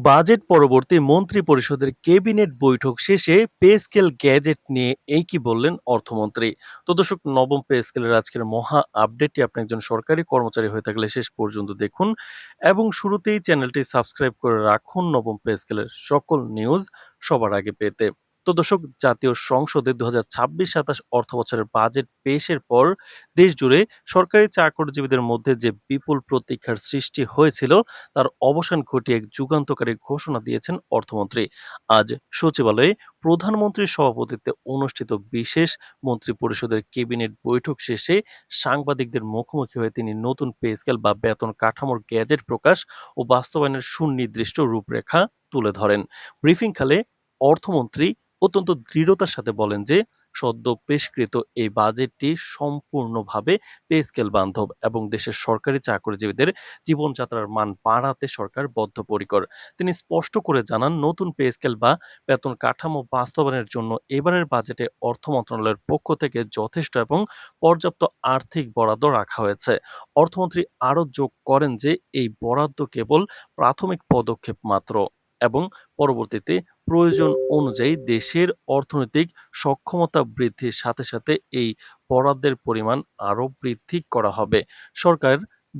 Budget পরবর্তী মন্ত্রিপরিষদের cabinet বৈঠক শেষে পে স্কেল গ্যাজেট নিয়ে এই কি বললেন অর্থমন্ত্রী। তো দর্শক, নবম পে স্কেলের আজকের মহা আপডেটটি আপনি একজন সরকারি কর্মচারী হয়ে থাকলে শেষ পর্যন্ত দেখুন এবং শুরুতেই চ্যানেলটি সাবস্ক্রাইব করে রাখুন নবম পে স্কেলের সকল নিউজ সবার আগে পেতে। তো দর্শক, জাতীয় সংসদে 2026-27 অর্থ বছরের বাজেট পেশের পর দেশ জুড়ে সরকারি চাকরিজীবীদের মধ্যে যে বিপুল প্রতীক্ষার সৃষ্টি হয়েছিল তার অবসান ঘটিয়ে এক যুগান্তকারী ঘোষণা দিয়েছেন অর্থমন্ত্রী। আজ সচিবালয়ে প্রধানমন্ত্রীর সভাপতিত্বে অনুষ্ঠিত বিশেষ মন্ত্রিপরিষদের ক্যাবিনেট বৈঠক শেষে সাংবাদিকদের মুখোমুখি হয়ে তিনি নতুন পে স্কেল বা বেতন কাঠামোর গ্যাজেট প্রকাশ ও বাস্তবায়নের সুনির্দিষ্ট রূপরেখা তুলে ধরেন। ব্রিফিংকালে অর্থমন্ত্রী অত্যন্ত দৃঢ়তার সাথে বলেন যে সদ্য পেশকৃত এই বাজেটটি সম্পূর্ণভাবে পে স্কেল বান্ধব এবং দেশের সরকারি চাকরিজীবীদের জীবনযাত্রার মান বাড়াতে সরকার বদ্ধপরিকর। তিনি স্পষ্ট করে জানান, নতুন পে স্কেল বা বেতন কাঠামো বাস্তবায়নের জন্য এবারের বাজেটে অর্থ মন্ত্রণালয়ের পক্ষ থেকে যথেষ্ট এবং পর্যাপ্ত আর্থিক বরাদ্দ রাখা হয়েছে। অর্থমন্ত্রী আরও যোগ করেন যে এই বরাদ্দ কেবল প্রাথমিক পদক্ষেপ মাত্র এবং পরবর্তীতে প্রয়োজন অনুযায়ী দেশের অর্থনৈতিক সক্ষমতা বৃদ্ধির সাথে সাথে এই বরাদ্দের পরিমাণ আরও বৃদ্ধি করা হবে। সরকার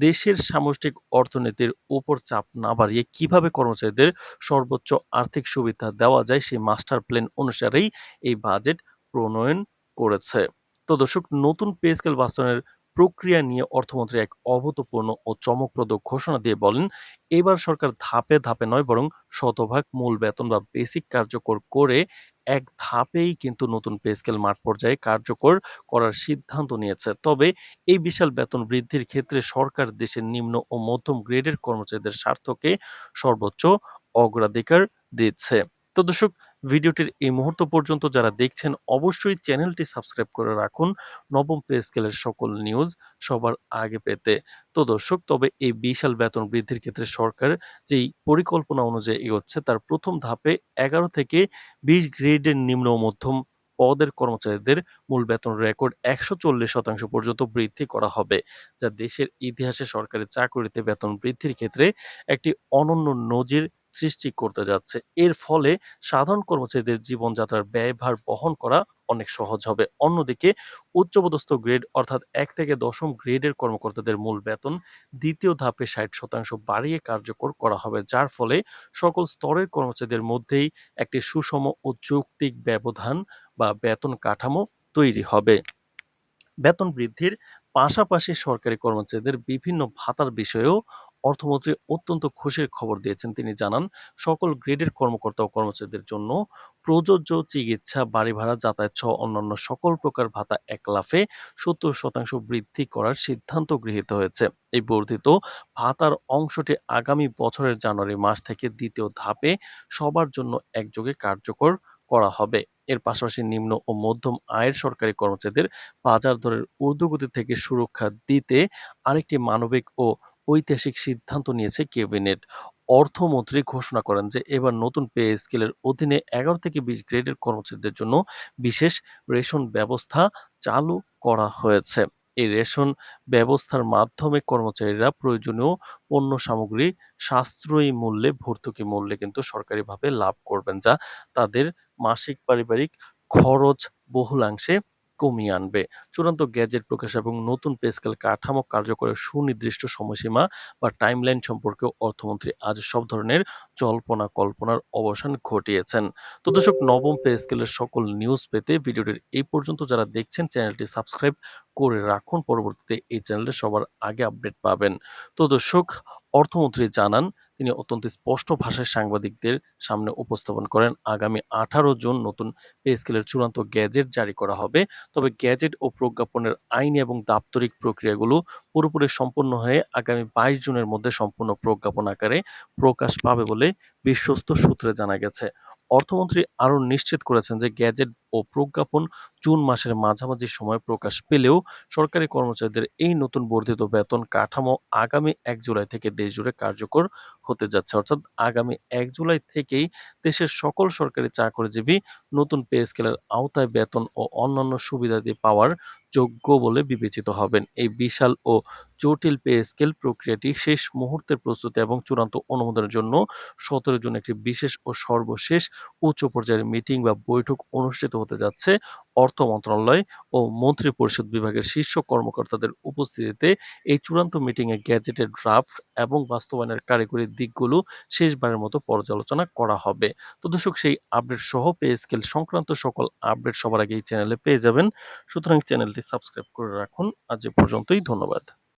দেশের সামষ্টিক অর্থনীতির উপর চাপ না বাড়িয়ে কিভাবে কর্মচারীদের সর্বোচ্চ আর্থিক সুবিধা দেওয়া যায় সেই মাস্টার প্ল্যান অনুসারেই এই বাজেট প্রণয়ন করেছে। তো দর্শক, নতুন পে স্কেল বাস্তবায়নের প্রক্রিয়া নিয়ে অর্থমন্ত্রী এক অভূতপূর্ণ ও চমকপ্রদ ঘোষণা দিয়ে বলেন, এবার সরকার ধাপে ধাপে নয় বরং শতভাগ মূল বেতন বা বেসিক কার্যকর করে এক ধাপেই কিন্তু নতুন পে স্কেল মাঠ পর্যায়ে কার্যকর করার সিদ্ধান্ত নিয়েছে। তবে এই বিশাল বেতন বৃদ্ধির ক্ষেত্রে সরকার দেশের নিম্ন ও মধ্যম গ্রেডের কর্মচারীদের স্বার্থকে সর্বোচ্চ অগ্রাধিকার দিচ্ছে। তো দর্শক, ভিডিওটির এই মুহূর্ত পর্যন্ত যারা দেখছেন অবশ্যই চ্যানেলটি সাবস্ক্রাইব করে রাখুন নবম পে স্কেলের সকল নিউজ সবার আগে পেতে। তো দর্শক, তবে এই বিশাল বেতন বৃদ্ধির ক্ষেত্রে সরকার যেই পরিকল্পনা অনুযায়ী এগোচ্ছে তার প্রথম ধাপে 11 থেকে 20 গ্রেডের নিম্ন ও মধ্যম পদের কর্মচারীদের মূল বেতন রেকর্ড 140% পর্যন্ত বৃদ্ধি করা হবে, যা দেশের ইতিহাসে সরকারি চাকরিতে বেতন বৃদ্ধির ক্ষেত্রে একটি অনন্য নজির সৃষ্টি করতে যাচ্ছে। এর ফলে সাধারণ কর্মচারীদের জীবনযাত্রার ব্যয়ভার বহন করা অনেক সহজ হবে। অন্যদিকে উচ্চপদস্থ গ্রেড অর্থাৎ 1 থেকে 10ম গ্রেডের কর্মকর্তাদের মূল বেতন দ্বিতীয় ধাপে 60% বাড়িয়ে কার্যকর করা হবে, যার ফলে সকল স্তরের কর্মচারীদের মধ্যেই একটি সুষম ও যৌক্তিক ব্যবধান বা বেতন কাঠামো তৈরি হবে। বেতন বৃদ্ধির পাশাপাশি সরকারি কর্মচারীদের বিভিন্ন ভাতার বিষয়েও অর্থমন্ত্রী অত্যন্ত খুশির খবর দিয়েছেন। তিনি জানান, সকল গ্রেডের কর্মকর্তা ও কর্মচারীদের জন্য প্রযোজ্য চিকিৎসা, বাড়ি ভাড়া, যাতায়াত সহ অন্যান্য সকল প্রকার ভাতা এক লাফে 70% বৃদ্ধি করার সিদ্ধান্ত গৃহীত হয়েছে। এই বর্ধিত ভাতার অংশটি আগামী বছরের জানুয়ারি মাস থেকে দ্বিতীয় ধাপে সবার জন্য একযোগে কার্যকর করা হবে। এর পাশাপাশি নিম্ন ও মধ্যম আয়ের সরকারি কর্মচারীদের বাজার দরের ঊর্ধ্বগতি থেকে সুরক্ষা দিতে আরেকটি মানবিক ও ঐতিহাসিক সিদ্ধান্ত নিয়েছে ক্যাবিনেট। অর্থমন্ত্রী ঘোষণা করেন যে এবার নতুন পে স্কেলের অধীনে 11 থেকে 20 গ্রেডের কর্মচারীদের জন্য বিশেষ রেশন ব্যবস্থা চালু করা হয়েছে। এই রেশন ব্যবস্থার মাধ্যমে কর্মচারীরা প্রয়োজনীয় পণ্য সামগ্রী সাশ্রয়ী মূল্যে, ভর্তুকি মূল্যে কিন্তু সরকারিভাবে লাভ করবেন, যা তাদের মাসিক পারিবারিক খরচ বহুলাংশে কমিয়ে আনবে। চূড়ান্ত গ্যাজেট প্রকাশ এবং নতুন পে স্কেল কাঠামো কার্যকরের সুনির্দিষ্ট সময়সীমা বা টাইমলাইন সম্পর্কেও অর্থমন্ত্রী আজ সব ধরনের জল্পনা কল্পনার অবসান ঘটিয়েছেন। তো দর্শক, নবম পে স্কেলের সকল নিউজ পেতে ভিডিওটির এই পর্যন্ত যারা দেখছেন চ্যানেলটি সাবস্ক্রাইব করে রাখুন, পরবর্তীতে এই চ্যানেলে সবার আগে আপডেট পাবেন। তো দর্শক, অর্থমন্ত্রী জানান, তিনি অত্যন্ত স্পষ্ট ভাষায় সাংবাদিকদের সামনে উপস্থাপন করেন, আগামী 18 জুন নতুন পে স্কেলের চূড়ান্ত গ্যাজেট জারি করা হবে। তবে গ্যাজেট ও প্রজ্ঞাপনের আইনি এবং দাপ্তরিক প্রক্রিয়াগুলো পুরোপুরি সম্পন্ন হয়ে আগামী 22 জুনের মধ্যে সম্পূর্ণ প্রজ্ঞাপন আকারে প্রকাশ পাবে বলে বিশ্বস্ত সূত্রে জানা গেছে। অর্থমন্ত্রী আরও নিশ্চিত করেছেন যে গ্যাজেট ও প্রজ্ঞাপন জুন মাসের মাঝামাঝি সময় প্রকাশ পেলেও সরকারি কর্মচারীদের এই নতুন বর্ধিত বেতন কাঠামো আগামী 1 জুলাই থেকে দেশজুড়ে কার্যকর হতে যাচ্ছে। অর্থাৎ আগামী ১ জুলাই থেকেই দেশের সকল সরকারি চাকরিজীবী নতুন পে স্কেলের আওতায় বেতন ও অন্যান্য সুবিধাদি পাওয়ার যোগ্য বলে বিবেচিত হবেন। এই বিশাল ও জটিল পে স্কেল প্রক্রিয়াটি শেষ মুহূর্তের প্রস্তুতি এবং চূড়ান্ত অনুমোদনের জন্য ১৭ জুন একটি বিশেষ ও সর্বশেষ উচ্চ পর্যায়ের মিটিং বা বৈঠক অনুষ্ঠিত হতে যাচ্ছে। অর্থ মন্ত্রণালয় ও মন্ত্রিপরিষদ বিভাগের শীর্ষ কর্মকর্তাদের উপস্থিতিতে এই চূড়ান্ত মিটিংয়ে গ্যাজেটের ড্রাফট এবং বাস্তবায়নের কারিগরি দিকগুলো শেষবারের মতো পর্যালোচনা করা হবে। তো দর্শক, সেই আপডেট সহ পে স্কেল সংক্রান্ত সকল আপডেট সবার আগে এই চ্যানেলে পেয়ে যাবেন। সুতরাং চ্যানেলটি সাবস্ক্রাইব করে রাখুন। আজ এ পর্যন্তই। ধন্যবাদ।